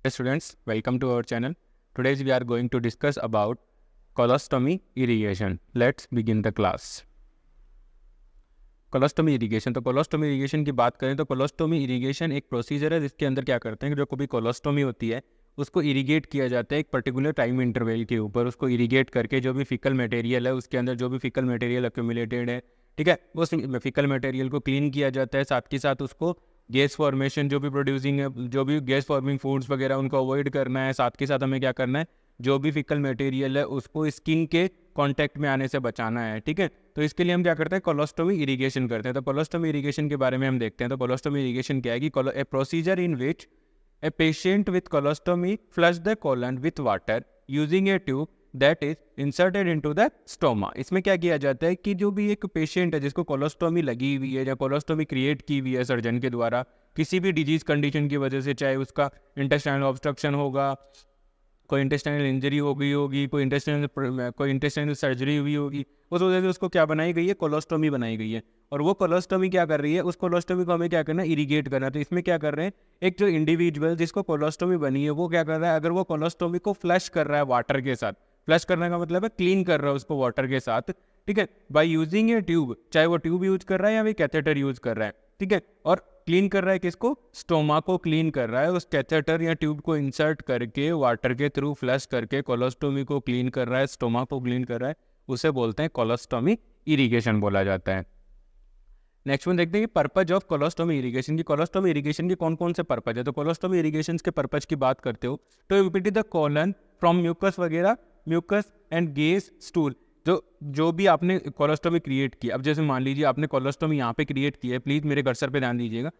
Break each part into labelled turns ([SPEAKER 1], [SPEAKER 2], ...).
[SPEAKER 1] Students, welcome to our channel. Today we are going to discuss about colostomy irrigation. Let's begin the class. Colostomy irrigation. तो colostomy irrigation की बात करें तो colostomy irrigation एक procedure है जिसके अंदर क्या करते हैं कि जो कभी कोलोस्टोमी होती है उसको इरिगेट किया जाता है एक पर्टिकुलर टाइम इंटरवल के ऊपर। उसको इरिगेट करके जो भी फिकल मटेरियल है उसके अंदर जो भी फिकल मटेरियल एक्यूमुलेटेड है, ठीक है, उस फिकल मटेरियल को क्लीन किया जाता है। साथ के साथ उसको गैस फॉर्मेशन जो भी प्रोड्यूसिंग है, जो भी गैस फॉर्मिंग फूड्स वगैरह उनको अवॉइड करना है। साथ के साथ हमें क्या करना है, जो भी फिकल मटेरियल है उसको स्किन के कांटेक्ट में आने से बचाना है, ठीक है। तो इसके लिए हम क्या करते हैं, कोलोस्टोमी इरिगेशन करते हैं। तो कोलोस्टोमी इरिगेशन के बारे में हम देखते हैं। तो कोलोस्टोमी इरिगेशन क्या है कि a procedure in which a patient with colostomy flush the colon with water using a tube that is inserted into the stoma. इसमें क्या किया जाता है कि जो भी एक पेशेंट है जिसको कोलोस्टोमी लगी हुई है या कोलोस्टोमी क्रिएट की हुई है सर्जन के द्वारा किसी भी डिजीज कंडीशन की वजह से, चाहे उसका इंटेस्टाइनल ऑब्स्ट्रक्शन होगा, कोई इंटेस्टाइनल इंजरी हो गई होगी, कोई इंटेस्टाइनल सर्जरी हुई होगी, उस वजह से उसको क्या बनाई गई है, कोलोस्टोमी बनाई गई है। और वो कोलोस्टोमी क्या कर रही है, उस कोलोस्टोमी को हमें क्या करना है, इरिगेट करना है। तो इसमें क्या कर रहे हैं, एक जो इंडिविजुअल जिसको कोलोस्टोमी बनी है वो क्या कर रहा है, अगर वो कोलोस्टोमी को फ्लश कर रहा है वाटर के साथ, फ्लश करने का मतलब है क्लीन कर रहा है उसको वाटर के साथ, ठीक है, बाय यूजिंग ए ट्यूब, चाहे वो ट्यूब यूज कर रहा है या फिर कैथेटर यूज कर रहा है, ठीक है। और क्लीन कर रहा है किसको, स्टोमा को क्लीन कर रहा है, उस कैथेटर या ट्यूब को इंसर्ट करके वाटर के थ्रू फ्लश करके कोलोस्टोमी को क्लीन कर रहा है, स्टोमा को क्लीन कर रहा है, उसे बोलते हैं कोलोस्टोमी इरिगेशन बोला जाता है। नेक्स्ट वन देखते हैं कि पर्पज ऑफ कोलोस्टोमी इरिगेशन की। कोलोस्टोमी इरिगेशन के कौन कौन से पर्पज है। तो कोलोस्टोमी इरिगेशन के पर्पज की बात करते हो तो empty the colon from mucus वगैरह, म्यूकस एंड गैस स्टूल। जो भी आपने कोलोस्टोमी क्रिएट की, अब जैसे मान लीजिए आपने कोलोस्टोमी यहाँ पे क्रिएट की है, प्लीज़ मेरे कर्सर पे ध्यान दीजिएगा,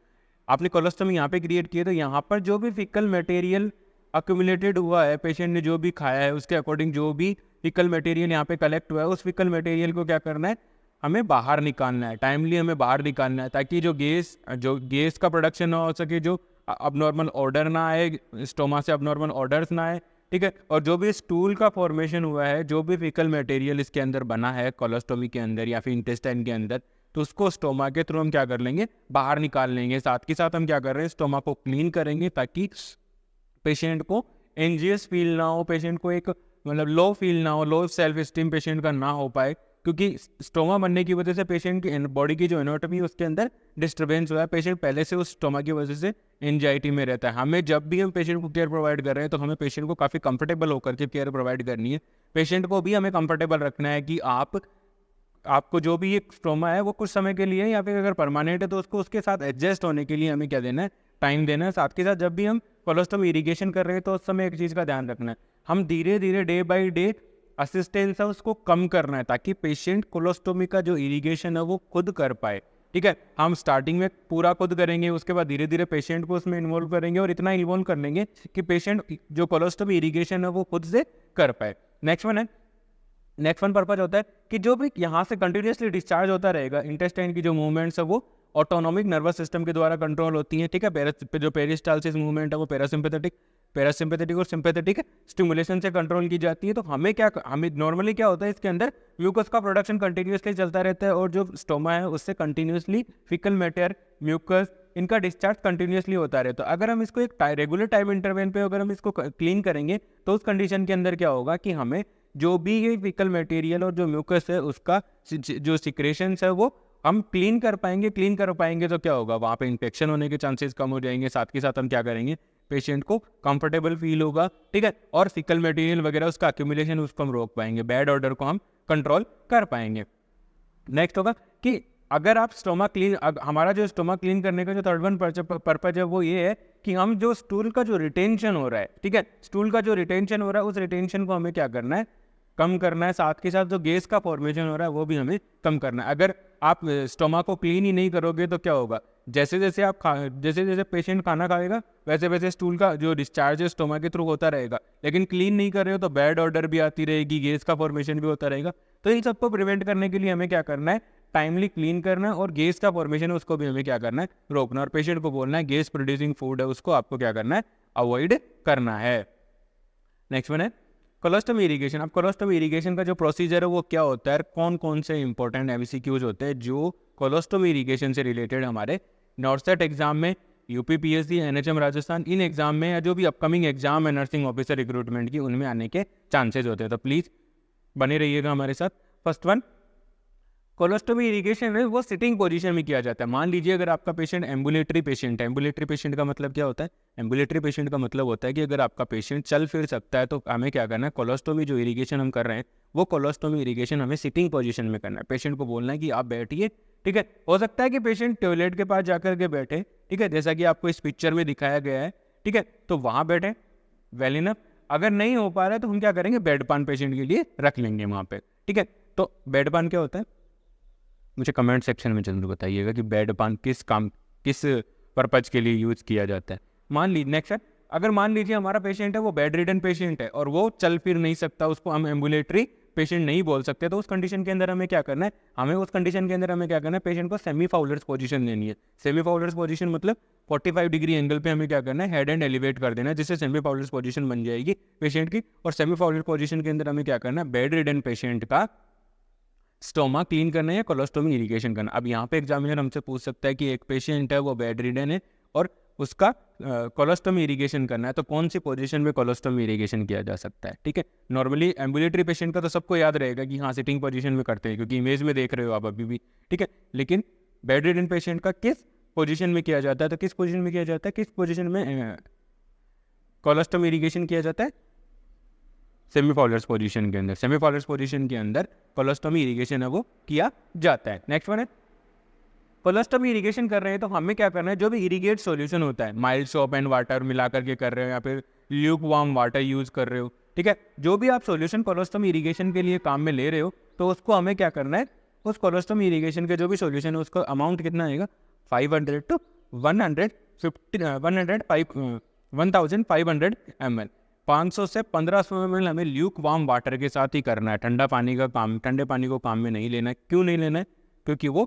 [SPEAKER 1] आपने कोलोस्टोमी यहाँ पे क्रिएट की है, तो यहाँ पर जो भी फिकल मटेरियल अक्यूमुलेटेड हुआ है, पेशेंट ने जो भी खाया है उसके अकॉर्डिंग जो भी फिकल मटेरियल यहाँ पे कलेक्ट हुआ है, उस फिकल मटेरियल को क्या करना है, हमें बाहर निकालना है, टाइमली हमें बाहर निकालना है, ताकि जो गैस का प्रोडक्शन ना हो सके, जो अबनॉर्मल ऑर्डर ना आए, स्टोमा से अबनॉर्मल ऑर्डर्स ना आए, ठीक है। और जो भी स्टूल का फॉर्मेशन हुआ है, जो भी फिकल मटेरियल इसके अंदर बना है कोलोस्टोमी के अंदर या फिर इंटेस्टाइन के अंदर, तो उसको स्टोमा के थ्रू हम क्या कर लेंगे, बाहर निकाल लेंगे। साथ के साथ हम क्या कर रहे हैं, स्टोमा को क्लीन करेंगे ताकि पेशेंट को एंजियस फील ना हो, पेशेंट को एक मतलब लो फील ना हो, लो सेल्फ स्टीम पेशेंट का ना हो पाए, क्योंकि स्टोमा बनने की वजह से पेशेंट की बॉडी की जो एनाटॉमी है उसके अंदर डिस्टर्बेंस हुआ है। पेशेंट पहले से उस स्टोमा की वजह से एंजाइटी में रहता है। हमें जब भी हम पेशेंट को केयर प्रोवाइड कर रहे हैं तो हमें पेशेंट को काफ़ी कंफर्टेबल होकर के केयर प्रोवाइड करनी है। पेशेंट को भी हमें कंफर्टेबल रखना है कि आपको जो भी एक स्टोमा है वो कुछ समय के लिए या फिर अगर परमानेंट है तो उसको उसके साथ एडजस्ट होने के लिए हमें क्या देना है, टाइम देना है। साथ के साथ जब भी हम कोलोस्टोमी इरिगेशन कर रहे हैं तो उस समय एक चीज़ का ध्यान रखना है, हम धीरे धीरे डे बाई डे असिस्टेंस है उसको कम करना है ताकि पेशेंट कोलोस्टोमी का जो इरिगेशन है वो खुद कर पाए, ठीक है। हम स्टार्टिंग में पूरा खुद करेंगे, उसके बाद धीरे धीरे पेशेंट को उसमें इन्वॉल्व करेंगे और इतना इन्वॉल्व कर लेंगे कि पेशेंट जो कोलोस्टोमी इरिगेशन है वो खुद से कर पाए। नेक्स्ट वन पर्पज होता है कि जो भी यहाँ से कंटिन्यूसली डिस्चार्ज होता रहेगा, इंटेस्टाइन की जो मूवमेंट्स है वो ऑटोनॉमिक नर्वस सिस्टम के द्वारा कंट्रोल होती हैं, ठीक है। जो पेरिस्टालसिस मूवमेंट है वो पैरासिम्पैथेटिक और सिंपैथेटिक स्टिमुलेशन से कंट्रोल की जाती है। तो हमें नॉर्मली क्या होता है, इसके अंदर म्यूकस का प्रोडक्शन कंटिन्यूसली चलता रहता है और जो स्टोमा है उससे कंटिन्यूसली फिकल मैटर, म्यूकस, इनका डिस्चार्ज कंटिन्यूसली होता रहता है। तो अगर हम इसको एक रेगुलर टाइम इंटरवल पे अगर हम इसको क्लीन करेंगे तो उस कंडीशन के अंदर क्या होगा कि हमें जो भी ये फिकल मटेरियल और जो म्यूकस है उसका जो सिक्रेशंस है वो हम क्लीन कर पाएंगे तो क्या होगा, वहाँ पे इन्फेक्शन होने के चांसेस कम हो जाएंगे। साथ के साथ हम क्या करेंगे, पेशेंट को कंफर्टेबल फील होगा, ठीक है, और फिकल मटेरियल वगैरह उसका एक्यूमुलेशन उसको हम रोक पाएंगे, बैड ऑर्डर को हम कंट्रोल कर पाएंगे। नेक्स्ट होगा कि अगर आप स्टोमा क्लीन, हमारा जो स्टोमा क्लीन करने का जो थर्ड वन पर्पज है वो ये है कि हम जो स्टूल का जो रिटेंशन हो रहा है, ठीक है, स्टूल का जो रिटेंशन हो रहा है उस रिटेंशन को हमें क्या करना है, कम करना है। साथ के साथ जो गैस का फॉर्मेशन हो रहा है वो भी हमें कम करना है। अगर आप स्टोमा को क्लीन ही नहीं करोगे तो क्या होगा, जैसे जैसे पेशेंट खाना खाएगा वैसे वैसे स्टूल का जो डिस्चार्ज है स्टोमा के थ्रू होता रहेगा, लेकिन क्लीन नहीं कर रहे हो तो बैड ऑर्डर भी आती रहेगी, गैस का फॉर्मेशन भी होता रहेगा। तो इन सबको प्रिवेंट करने के लिए हमें क्या करना है, टाइमली क्लीन करना है और गैस का फॉर्मेशन है उसको भी हमें क्या करना है, रोकना। और पेशेंट को बोलना है गैस प्रोड्यूसिंग फूड है उसको आपको क्या करना है, अवॉइड करना है। नेक्स्ट वन है कोलोस्टोमी इरिगेशन। अब कोलोस्टोमी इरिगेशन का जो प्रोसीजर है वो क्या होता है, कौन कौन से इंपॉर्टेंट एमसीक्यूज होते हैं जो कोलोस्टोमी इरिगेशन से रिलेटेड हमारे नॉर्सेट एग्जाम में UP PSC, NHM Rajasthan, in exam में या जो भी अपकमिंग एग्जाम है नर्सिंग ऑफिसर रिक्रूटमेंट की, उनमें आने के चांसेस होते हैं। तो प्लीज़ बने रहिएगा हमारे साथ। फर्स्ट वन, कोलोस्टोमी इरिगेशन है वो सिटिंग पोजीशन में किया जाता है। मान लीजिए अगर आपका पेशेंट एम्बुलेटरी पेशेंट है, एम्बुलेटरी पेशेंट का मतलब क्या होता है? एम्बुलेटरी पेशेंट का मतलब होता है कि अगर आपका पेशेंट चल फिर सकता है तो हमें क्या करना है, कोलोस्टोमी जो इरिगेशन हम कर रहे हैं वो कोलोस्टोमी इरिगेशन हमें सिटिंग पोजीशन में करना है। पेशेंट को बोलना है कि आप बैठिए, ठीक है। हो सकता है कि पेशेंट टॉयलेट के पास जाकर के बैठे, ठीक है, जैसा कि आपको इस पिक्चर में दिखाया गया है, ठीक है, तो वहाँ बैठे, वेल इनफ। अगर नहीं हो पा रहा है तो हम क्या करेंगे, बेड पान पेशेंट के लिए रख लेंगे वहाँ पे, ठीक है। तो बेड पान क्या होता है, मुझे कमेंट सेक्शन में जरूर बताइएगा कि बेड पान किस पर्पज के लिए यूज़ किया जाता है। मान लीजिए नेक्स्ट है, अगर मान लीजिए हमारा पेशेंट है वो बेड रिडन पेशेंट है और वो चल फिर नहीं सकता, उसको हम एम्बुलेटरी पेशेंट नहीं बोल सकते, तो उस कंडीशन के अंदर हमें क्या करना है, पेशेंट को सेमी फाउलर्स पोजीशन लेनी है। सेमी फाउलर्स पोजीशन मतलब 45 डिग्री एंगल पे हमें क्या करना है, हेड एंड एलिवेट कर देना है, जिससे सेमी फाउलर्स पोजीशन बन जाएगी पेशेंट की। और सेमी फाउलर्स पोजीशन के अंदर हमें क्या करना है, बेड रिडन पेशेंट का स्टोमा क्लीन करना है या कोलोस्टोमी इरिगेशन करना। अब यहाँ पे एग्जामिनर हमसे पूछ सकता है कि एक पेशेंट है वो बेड रिडन है और उसका कोलोस्टोमी इरिगेशन करना है, तो कौन सी पोजीशन में कोलोस्टोमी इरिगेशन किया जा सकता है, ठीक है। नॉर्मली एम्बुलेटरी पेशेंट का तो सबको याद रहेगा कि हाँ सिटिंग पोजीशन में करते हैं, क्योंकि इमेज में देख रहे हो आप अभी भी, ठीक है। लेकिन बेड रिडन पेशेंट का किस पोजीशन में किया जाता है, तो किस पोजीशन में किया जाता है, किस पोजीशन में कोलोस्टोमी इरिगेशन किया जाता है, सेमी फाउलर्स पोजीशन के अंदर। सेमी फाउलर्स पोजीशन के अंदर कोलोस्टोमी इरिगेशन है वो किया जाता है। नेक्स्ट वन है, कोलोस्टोमी इरिगेशन कर रहे हैं तो हमें क्या करना है, जो भी इरिगेट सॉल्यूशन होता है, माइल्ड सोप एंड वाटर मिला करके कर रहे हो या फिर ल्यूक वार्म वाटर यूज कर रहे हो, ठीक है, जो भी आप सॉल्यूशन कोलोस्टोमी इरिगेशन के लिए काम में ले रहे हो, तो उसको हमें क्या करना है, उस कोलोस्टोमी इरिगेशन के जो भी सॉल्यूशन है उसका अमाउंट कितना आएगा, 500 to 1500 ml, 500 से 1500 ml हमें ल्यूक वार्म वाटर के साथ ही करना है। ठंडा पानी का काम, ठंडे पानी को काम में नहीं लेना है। क्यों नहीं लेना है, क्योंकि वो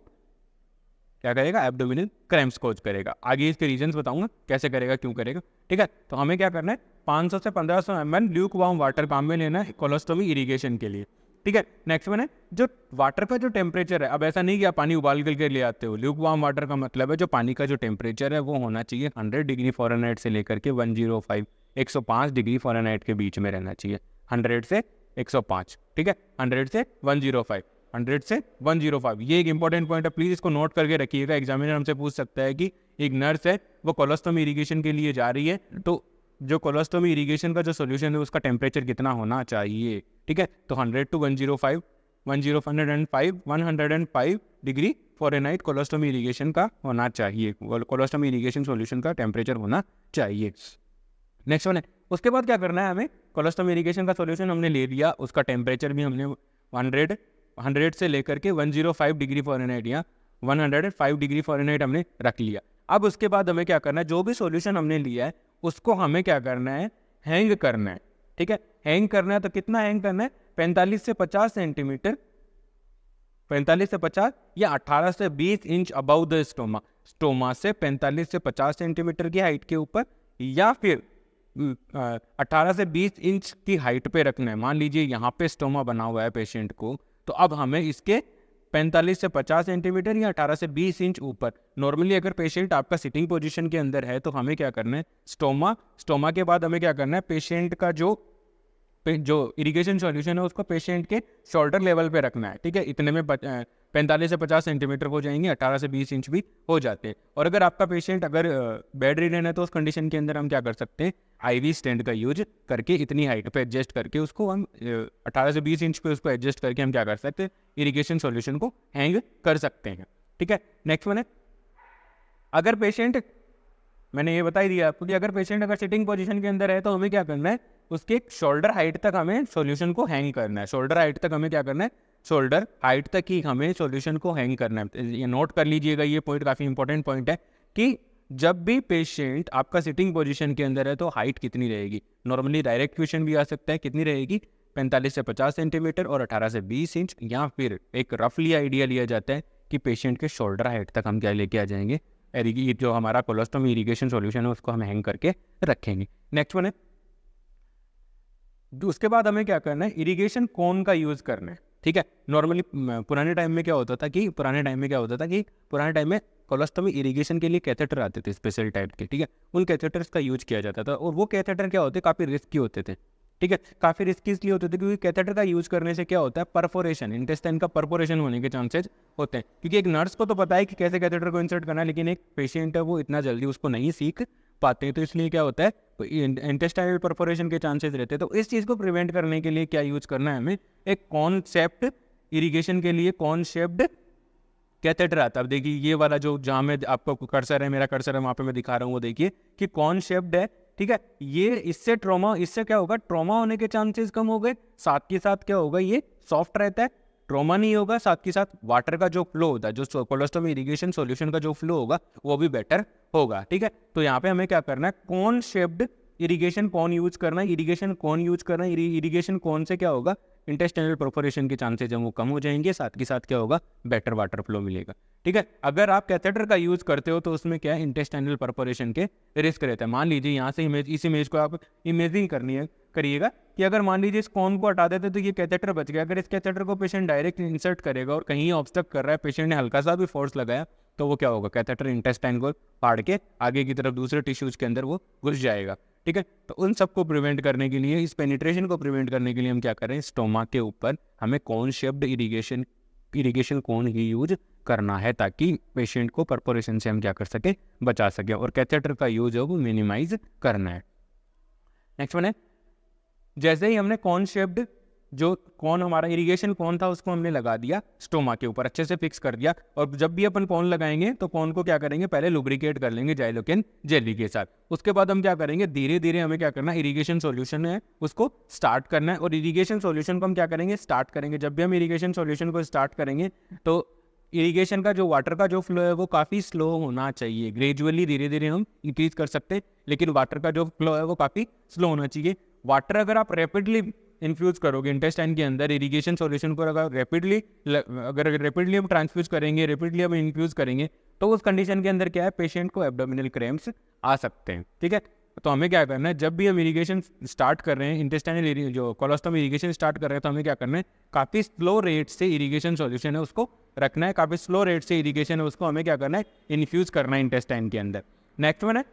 [SPEAKER 1] क्या करेगा, एब्डोमिनल क्रैम्प्स कोज करेगा। आगे इसके रीजंस बताऊंगा कैसे करेगा, क्यों करेगा, ठीक है। तो हमें क्या करना है, 500 से 1500 ml ल्यूक वार्म वाटर काम में लेना है कोलोस्टोमी इरिगेशन के लिए, ठीक है। नेक्स्ट वन है, जो वाटर का जो टेम्परेचर है, अब ऐसा नहीं कि आप पानी उबाल करके ले आते हो, ल्यूक वार्म वाटर का मतलब है जो पानी का जो टेम्परेचर है वो होना चाहिए 100 डिग्री फ़ारेनहाइट से लेकर के 105 डिग्री फ़ारेनहाइट के बीच में रहना चाहिए। 100 से 105, ठीक है, 100 से 105, 100 से 105, ये एक इंपॉर्टेंट पॉइंट है, प्लीज़ इसको नोट करके रखिएगा। एग्जामिनर हमसे पूछ सकता है कि एक नर्स है वो कोलोस्टोमी इरिगेशन के लिए जा रही है, तो जो कोलोस्टोमी इरिगेशन का जो सोल्यूशन है उसका टेम्परेचर कितना होना चाहिए, ठीक है। तो 100 to 105, 105 degree Fahrenheit colostomy irrigation का होना चाहिए, कोलोस्टोमी इरिगेशन सॉल्यूशन का टेम्परेचर होना चाहिए। नेक्स्ट वन है, उसके बाद क्या करना है, हमें कोलोस्टोमी इरिगेशन का सॉल्यूशन हमने ले लिया, उसका टेम्परेचर भी हमने 100 से लेकर के 105 डिग्री फ़ारेनहाइट या 105 डिग्री फ़ारेनहाइट हमने रख लिया। अब उसके बाद हमें क्या करना है, जो भी सॉल्यूशन हमने लिया है उसको हमें क्या करना है, हैंग करना है, ठीक है। हैंग करना है तो कितना हैंग करना है, 45 से 50 सेंटीमीटर, 45 से 50 या 18 से 20 inch about the stoma, stoma से 45 से 50 सेंटीमीटर की हाइट के ऊपर, या फिर 18 से 20 इंच की हाइट पे रखना है। मान लीजिए यहाँ पे स्टोमा बना हुआ है पेशेंट को, तो अब हमें इसके 45 से 50 सेंटीमीटर या 18 से 20 इंच ऊपर, नॉर्मली अगर पेशेंट आपका सिटिंग पोजीशन के अंदर है तो हमें क्या करना है, स्टोमा के बाद हमें क्या करना है, पेशेंट का जो इरिगेशन सॉल्यूशन है उसको पेशेंट के शोल्डर लेवल पे रखना है, ठीक है। इतने में 45 से 50 सेंटीमीटर हो जाएंगे, 18 से 20 इंच भी हो जाते हैं। और अगर आपका पेशेंट अगर बेड रिडन है तो उस कंडीशन के अंदर हम क्या कर सकते हैं, आईवी स्टैंड का यूज करके इतनी हाइट पे एडजस्ट करके उसको हम 18 से 20 इंच पे उसको एडजस्ट करके हम क्या कर सकते हैं, इरिगेशन सॉल्यूशन को हैंग कर सकते हैं, ठीक है। नेक्स्ट वन है, अगर पेशेंट, मैंने ये बता ही दिया आपको कि अगर पेशेंट अगर सिटिंग पोजीशन के अंदर है तो हमें क्या करना है, उसके शोल्डर हाइट तक हमें सॉल्यूशन को हैंग करना है। शोल्डर हाइट तक हमें क्या करना है, शोल्डर हाइट तक ही हमें सॉल्यूशन को हैंग करना है। ये नोट कर लीजिएगा, ये पॉइंट काफ़ी इंपॉर्टेंट पॉइंट है कि जब भी पेशेंट आपका सिटिंग पोजीशन के अंदर है तो हाइट कितनी रहेगी। नॉर्मली डायरेक्ट क्वेश्चन भी आ सकता है, कितनी रहेगी, 45 से 50 सेंटीमीटर और 18 से 20 इंच, या फिर एक रफली आइडिया लिया जाता है कि पेशेंट के शोल्डर हाइट तक हम क्या लेके आ जाएंगे, जो हमारा कोलोस्टोमी इरिगेशन सॉल्यूशन है उसको हम हैंग करके रखेंगे। नेक्स्ट वन है, उसके बाद हमें क्या करना है, इरिगेशन कोन का यूज़ करना है, ठीक है। नॉर्मली पुराने टाइम में क्या होता था कि पुराने टाइम में कोलोस्टोमी इरिगेशन के लिए कैथेटर आते थे स्पेशल टाइप के, ठीक है। उन कैथेटर्स का यूज किया जाता था और वो कैथेटर क्या होते, काफ़ी रिस्की होते थे, ठीक है। काफ़ी रिस्की इसलिए होते थे क्योंकि कैथेटर का यूज करने से क्या होता है, परफोरेशन, इंटेस्टाइन का परफोरेशन होने के चांसेस होते हैं। क्योंकि एक नर्स को तो पता है कि कैसे कैथेटर को इंसर्ट करना है, लेकिन एक पेशेंट है वो इतना जल्दी उसको नहीं सीख पाते हैं, तो इसलिए क्या होता है, इंटेस्टाइनल परफोरेशन के चांसेस रहते हैं। तो इस चीज़ को प्रिवेंट करने के लिए क्या यूज करना है हमें, एक कॉन्सेप्ट इरिगेशन के लिए कॉन्सेप्ट कैथेटर आता है। अब देखिए ये वाला जो जहाँ में आपको कर्सर है, मेरा कर्सर है वहाँ पे मैं दिखा रहा हूँ, वो देखिए कि कॉन्सेप्ट है, ठीक है। ये इससे क्या होगा, ट्रॉमा होने के चांसेस कम हो गए, साथ के साथ क्या होगा, ये सॉफ्ट रहता है, ट्रॉमा नहीं होगा, साथ के साथ वाटर का जो फ्लो होता है, जो कोलोस्टोमी इरिगेशन सॉल्यूशन का जो फ्लो होगा वो भी बेटर होगा, ठीक है। तो यहाँ पे हमें क्या करना है, कौन शेप्ड इरिगेशन कौन यूज करना है, इरिगेशन कौन से क्या होगा, इंटेस्टाइनल परफोरेशन के चांसेज हैं वो कम हो जाएंगे, साथ के साथ क्या होगा, बेटर वाटर फ्लो मिलेगा, ठीक है। अगर आप कैथेटर का यूज करते हो तो उसमें क्या है, इंटेस्टाइनल परफोरेशन के रिस्क रहता है। मान लीजिए यहाँ से इस इमेज को आप इमेजिन करिएगा कि अगर मान लीजिए इस कॉन को हटा देते तो ये कैथेटर बच गया। अगर इस कैथेटर को पेशेंट डायरेक्ट इंसर्ट करेगा और कहीं ऑब्स्ट्रक्ट कर रहा है, पेशेंट ने हल्का सा भी फोर्स लगाया, तो वो क्या होगा, कैथेटर इंटेस्टाइन को फाड़ के आगे की तरफ दूसरे टिश्यूज के अंदर वो घुस जाएगा, ठीक है। तो उन सबको प्रिवेंट करने के लिए, इस पेनिट्रेशन को प्रिवेंट करने के लिए हम क्या करें, स्टोमा के ऊपर हमें कौन शेप्ड इरिगेशन कौन ही यूज करना है, ताकि पेशेंट को परफोरेशन से हम क्या कर सके, बचा सके, और कैथेटर का यूज है वो मिनिमाइज करना है। नेक्स्ट वन है, जैसे ही हमने कौन शेप्ड जो कौन हमारा इरिगेशन कौन था उसको हमने लगा दिया स्टोमा के ऊपर, अच्छे से फिक्स कर दिया, और जब भी अपन कौन लगाएंगे तो कौन को क्या करेंगे, पहले लुब्रिकेट कर लेंगे जाइलोकेन जेली के साथ। उसके बाद हम क्या करेंगे, धीरे धीरे हमें क्या करना है, इरिगेशन सॉल्यूशन है उसको स्टार्ट करना है। और इरिगेशन सॉल्यूशन को हम क्या करेंगे, स्टार्ट करेंगे। जब भी हम इरिगेशन सॉल्यूशन को स्टार्ट करेंगे तो इरिगेशन का जो वाटर का जो फ्लो है वो काफ़ी स्लो होना चाहिए, ग्रेजुअली धीरे धीरे हम इंक्रीज कर सकते हैं, लेकिन वाटर का जो फ्लो है वो काफ़ी स्लो होना चाहिए। वाटर अगर आप रैपिडली इन्फ्यूज़ करोगे इंटेस्टाइन के अंदर, इरिगेशन सॉल्यूशन को अगर रैपिडली हम ट्रांसफ्यूज करेंगे, रैपिडली हम इन्फ्यूज़ करेंगे, तो उस कंडीशन के अंदर क्या है, पेशेंट को एब्डोमिनल क्रैम्प्स आ सकते हैं, ठीक है। तो हमें क्या करना है, जब भी हम इरिगेशन स्टार्ट कर रहे हैं, इंटेस्टाइनल जो कोलोस्टोमी इरिगेशन स्टार्ट कर रहे हैं, तो हमें क्या करना है, काफ़ी स्लो रेट से इरिगेशन सॉल्यूशन है उसको रखना है, काफ़ी स्लो रेट से इरिगेशन है उसको हमें क्या करना है, इन्फ्यूज़ करना है इंटेस्टाइन के अंदर। नेक्स्ट वन है,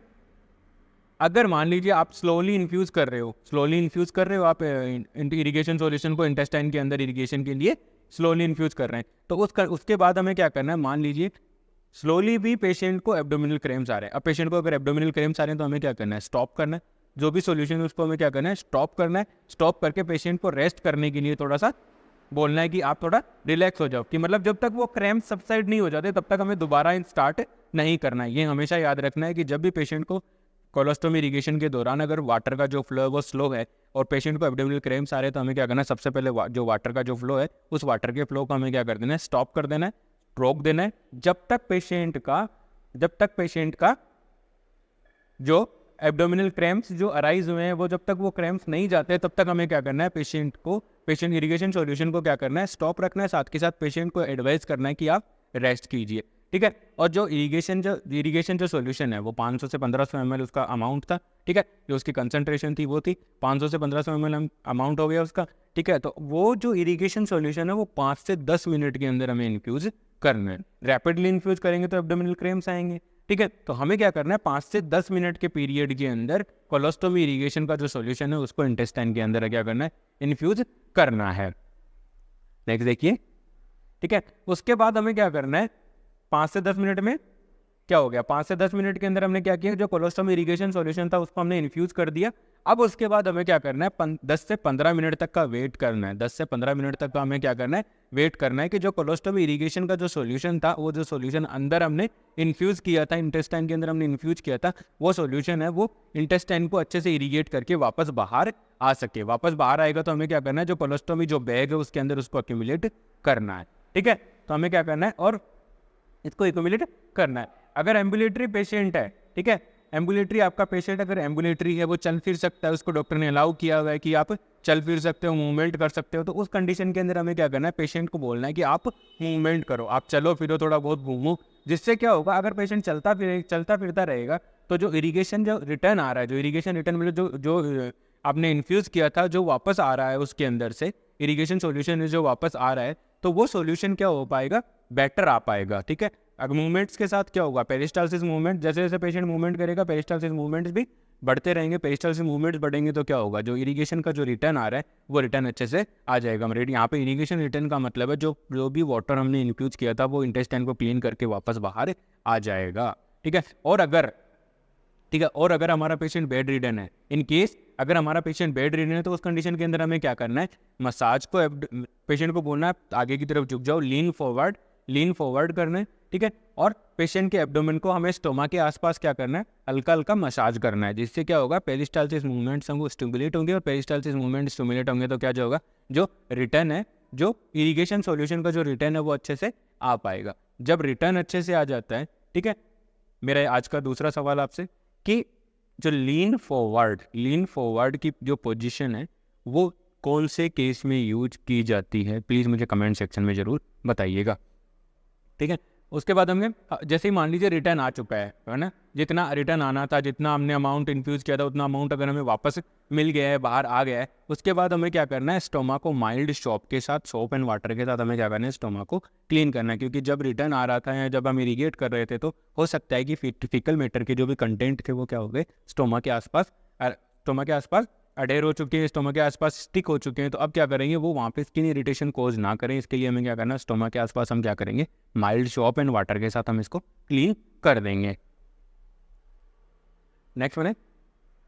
[SPEAKER 1] अगर मान लीजिए आप स्लोली इन्फ्यूज़ कर रहे हो आप इरिगेशन सॉल्यूशन को इंटेस्टाइन के अंदर इरिगेशन के लिए स्लोली इन्फ्यूज़ कर रहे हैं, तो उसके बाद हमें क्या करना है, मान लीजिए स्लोली भी पेशेंट को एब्डोमिनल क्रैम्प्स आ रहे हैं। अब पेशेंट को अगर एब्डोमिनल क्रैम्प्स आ रहे हैं तो हमें क्या करना है, स्टॉप करना है, जो भी सॉल्यूशन है उसको हमें क्या करना है, स्टॉप करना है। स्टॉप करके पेशेंट को रेस्ट करने के लिए थोड़ा सा बोलना है कि आप थोड़ा रिलैक्स हो जाओ, कि मतलब जब तक वो क्रैम्प सबसाइड नहीं हो जाते तब तक हमें दोबारा स्टार्ट नहीं करना है। ये हमेशा याद रखना है कि जब भी पेशेंट को कोलोस्टोमी इरिगेशन के दौरान अगर वाटर का जो फ्लो है वो स्लो है और पेशेंट को एब्डोमिनल क्रैम्प्स आ रहे हैं, तो हमें क्या करना है, सबसे पहले जो वाटर का जो फ्लो है उस वाटर के फ्लो को हमें क्या कर देना है, स्टॉप कर देना है, रोक देना है, जब तक पेशेंट का जो एब्डोमिनल क्रैम्प्स जो अराइज हुए हैं वो जब तक वो क्रैम्प्स नहीं जाते तब तक हमें क्या करना है, पेशेंट इरिगेशन सॉल्यूशन को क्या करना है, स्टॉप रखना है, साथ के साथ पेशेंट को एडवाइस करना है कि आप रेस्ट कीजिए, ठीक है। और जो इरिगेशन जो सॉल्यूशन है वो 500 से 1500 ml उसका अमाउंट था, ठीक है, जो उसकी कंसंट्रेशन थी वो थी 500 से 1500 ml अमाउंट हो गया उसका, ठीक है। तो वो जो इरिगेशन सॉल्यूशन है वो 5 से 10 मिनट के अंदर हमें इन्फ्यूज़ करना है। रैपिडली इन्फ्यूज़ करेंगे तो एब्डोमिनल क्रैम्प्स आएंगे, ठीक है। तो हमें क्या करना है, 5 से 10 मिनट के पीरियड के अंदर कोलोस्टोमी इरिगेशन का जो सॉल्यूशन है उसको इंटेस्टाइन के अंदर क्या करना है, इन्फ्यूज़ करना है। नेक्स्ट देखिए, ठीक है। उसके बाद हमें क्या करना है, 5 से 10 मिनट में क्या हो गया, 5 से 10 मिनट के अंदर हमने क्या किया, जो कोलोस्टोमी इरिगेशन सॉल्यूशन था उसको हमने इन्फ्यूज़ कर दिया। अब उसके बाद हमें क्या करना है, 10 से 15 मिनट तक का वेट करना है। 10 से 15 मिनट तक का हमें क्या करना है, वेट करना है कि जो कोलोस्टोमी इरिगेशन का जो सॉल्यूशन था, वो जो सॉल्यूशन अंदर हमने इन्फ्यूज़ किया था, इंटेस्टाइन के अंदर हमने इन्फ्यूज़ किया था, वो सॉल्यूशन है वो इंटेस्टाइन को अच्छे से इरिगेट करके वापस बाहर आ सके। वापस बाहर आएगा तो हमें क्या करना है, जो कोलोस्टोमी जो बैग है उसके अंदर उसको एक्यूमुलेट करना है, ठीक है। तो हमें क्या करना है, और इसको एक्यूमुलेट करना है। अगर एम्बुलेटरी पेशेंट है, ठीक है, एम्बुलेटरी आपका पेशेंट अगर एम्बुलेटरी है, वो चल फिर सकता है, उसको डॉक्टर ने अलाउ किया हुआ है कि आप चल फिर सकते हो, मूवमेंट कर सकते हो, तो उस कंडीशन के अंदर हमें क्या करना है, पेशेंट को बोलना है कि आप मूवमेंट करो, आप चलो फिरो, थोड़ा बहुत घूमो। जिससे क्या होगा, अगर पेशेंट चलता फिरता रहेगा तो जो इरिगेशन जो रिटर्न आ रहा है, जो इरिगेशन रिटर्न मतलब जो आपने इन्फ्यूज़ किया था, जो वापस आ रहा है उसके अंदर से इरिगेशन सॉल्यूशन जो वापस आ रहा है तो वो सॉल्यूशन क्या हो पाएगा, बेटर आ पाएगा। ठीक है, अगर मूवमेंट्स के साथ क्या होगा, पेरिस्टालसिस मूवमेंट, जैसे जैसे पेशेंट मूवमेंट करेगा पेरिस्टालसिस मूवमेंट्स भी बढ़ते रहेंगे। पेरिस्टालसिस मूवमेंट्स बढ़ेंगे तो क्या होगा, जो इरिगेशन का जो रिटर्न आ रहा है वो रिटर्न अच्छे से आ जाएगा। मेरे यहाँ पे इरिगेशन रिटर्न का मतलब है जो भी वाटर हमने इन्फ्यूज किया था वो इंटेस्टाइन को क्लीन करके वापस बाहर आ जाएगा। ठीक है, और अगर हमारा पेशेंट बेड रिडन है, इन केस अगर हमारा पेशेंट बेड रिडन है तो उस कंडीशन के अंदर हमें क्या करना है, मसाज को पेशेंट को बोलना है आगे की तरफ झुक जाओ, लीन फॉरवर्ड करना है। ठीक है, और पेशेंट के एब्डोमेन को हमें स्टोमा के आसपास क्या करना है, हल्का हल्का मसाज करना है, जिससे क्या होगा, पेरिस्टालसिस मूवमेंट्स हमको स्टिमुलेट होंगे, और पेरिस्टालसिस मूवमेंट स्टिमुलेट होंगे तो क्या जो होगा, जो रिटर्न है, जो इरिगेशन सॉल्यूशन का जो रिटर्न है वो अच्छे से आ पाएगा। जब रिटर्न अच्छे से आ जाता है, ठीक है, मेरा आज का दूसरा सवाल आपसे कि जो लीन फॉरवर्ड की जो पोजीशन है वो कौन से केस में यूज की जाती है, प्लीज़ मुझे कमेंट सेक्शन में ज़रूर बताइएगा। ठीक है, उसके बाद हमने जैसे ही मान लीजिए रिटर्न आ चुका है ना, जितना रिटर्न आना था, जितना हमने अमाउंट इन्फ्यूज़ किया था उतना अमाउंट अगर हमें वापस मिल गया है, बाहर आ गया है, उसके बाद हमें क्या करना है, स्टोमा को माइल्ड सोप एंड वाटर के साथ हमें क्या करना है, स्टोमा को क्लीन करना है। क्योंकि जब रिटर्न आ रहा था या जब हम इरीगेट कर रहे थे तो हो सकता है कि फीकल मैटर के जो भी कंटेंट थे वो क्या हो गए, स्टोमा के आसपास अडेर हो चुके हैं, स्टोमा के आसपास स्टिक हो चुके हैं। तो अब क्या करेंगे, वो वहाँ पे स्किन इरिटेशन कोज ना करें, इसके लिए हमें क्या करना है, स्टोमा के आसपास हम क्या करेंगे, माइल्ड सोप एंड वाटर के साथ हम इसको क्लीन कर देंगे। नेक्स्ट वन है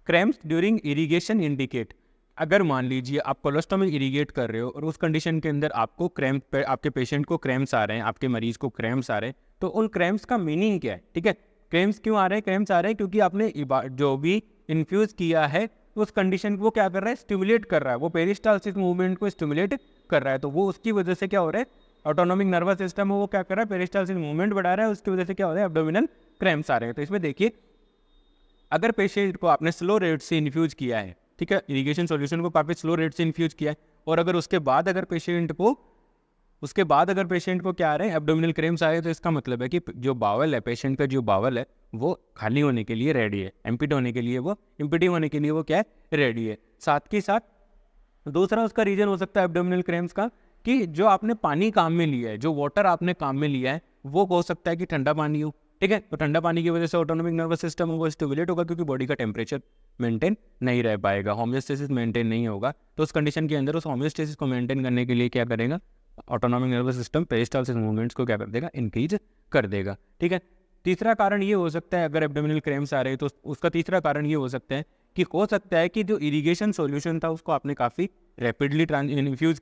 [SPEAKER 1] क्रैम्प्स ड्यूरिंग इरिगेशन इंडिकेट। अगर मान लीजिए आप कोलोस्टोमी इरिगेट कर रहे हो और उस कंडीशन के अंदर आपको आपके पेशेंट को क्रैम्प्स आ रहे हैं, आपके मरीज को क्रैम्प्स आ रहे हैं, तो उन क्रैम्प्स का मीनिंग क्या है। ठीक है, क्रैम्प्स क्यों आ रहे हैं, क्रैम्प्स आ रहे हैं क्योंकि आपने जो भी इन्फ्यूज किया है उस कंडीशन को क्या कर रहा है, स्टिमुलेट कर रहा है, वो पेरिस्टालसिस मूवमेंट को स्टिमुलेट कर रहा है। तो वो उसकी वजह से क्या हो रहा है, ऑटोनॉमिक नर्वस सिस्टम है वो क्या कर रहा है, पेरिस्टालसिस मूवमेंट बढ़ा रहा है, उसकी वजह से क्या हो रहा है, एब्डोमिनल क्रैम्प्स आ रहे हैं। तो इसमें देखिए, अगर पेशेंट को आपने स्लो रेट से इन्फ्यूज किया है, ठीक है, इरिगेशन सॉल्यूशन को काफ़ी स्लो रेट से इन्फ्यूज किया है, और अगर उसके बाद अगर पेशेंट को क्या आ रहे हैं, एब्डोमिनल क्रैम्प्स आए, तो इसका मतलब है कि जो बावल है, पेशेंट का जो बावल है वो खाली होने के लिए रेडी है, एम्प्टी होने के लिए वो क्या है, रेडी है। साथ के साथ दूसरा उसका रीजन हो सकता है एब्डोमिनल क्रैम्प्स का कि जो आपने पानी काम में लिया है, जो वाटर आपने काम में लिया है, वो हो सकता है कि ठंडा पानी हो। ठीक है, तो ठंडा पानी की वजह से ऑटोनॉमिक नर्वस सिस्टम वो स्टिमुलेट होगा, क्योंकि बॉडी का टेम्परेचर मेंटेन नहीं रह पाएगा, होमियोस्टेसिस मेंटेन नहीं होगा। तो उस कंडीशन के अंदर उस होमियोस्टेसिस को मेंटेन करने के लिए क्या करेगा, autonomic nervous system peristalsis movements को क्या कर देगा, इंक्रीज कर देगा। ठीक है, तीसरा कारण ये हो सकता है, अगर एब्डोमिनल क्रैम्प्स आ रहे हैं तो उसका तीसरा कारण ये हो सकता है कि हो सकता है कि जो इरिगेशन सॉल्यूशन था उसको आपने काफ़ी रैपिडली इन्फ्यूज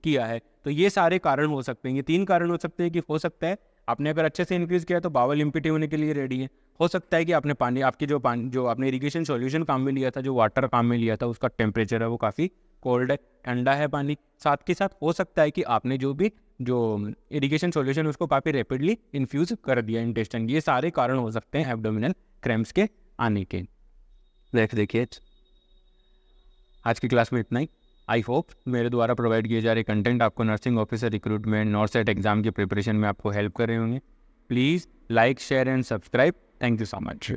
[SPEAKER 1] किया है। तो ये सारे कारण हो सकते हैं, ये 3 कारण हो सकते हैं कि हो सकता है आपने अगर अच्छे से इन्फ्यूज किया तो बावल इम्पिटी होने के लिए रेडी है, हो सकता है कि आपने जो आपने इरिगेशन सॉल्यूशन काम में लिया था, जो वाटर काम में लिया था, उसका टेम्परेचर है वो काफ़ी कोल्ड है, ठंडा है पानी। साथ के साथ हो सकता है कि आपने जो इरिगेशन सॉल्यूशन उसको काफ़ी रैपिडली इन्फ्यूज कर दिया इंटेस्टाइन। ये सारे कारण हो सकते हैं एब्डोमिनल क्रैम्प्स के आने के। देखिए आज की क्लास में इतना ही। आई होप मेरे द्वारा प्रोवाइड किए जा रहे कंटेंट आपको नर्सिंग ऑफिसर रिक्रूटमेंट, नॉर्सेट एग्जाम की प्रिपरेशन में आपको हेल्प कर रहे होंगे। Please like, share and subscribe. Thank you so much.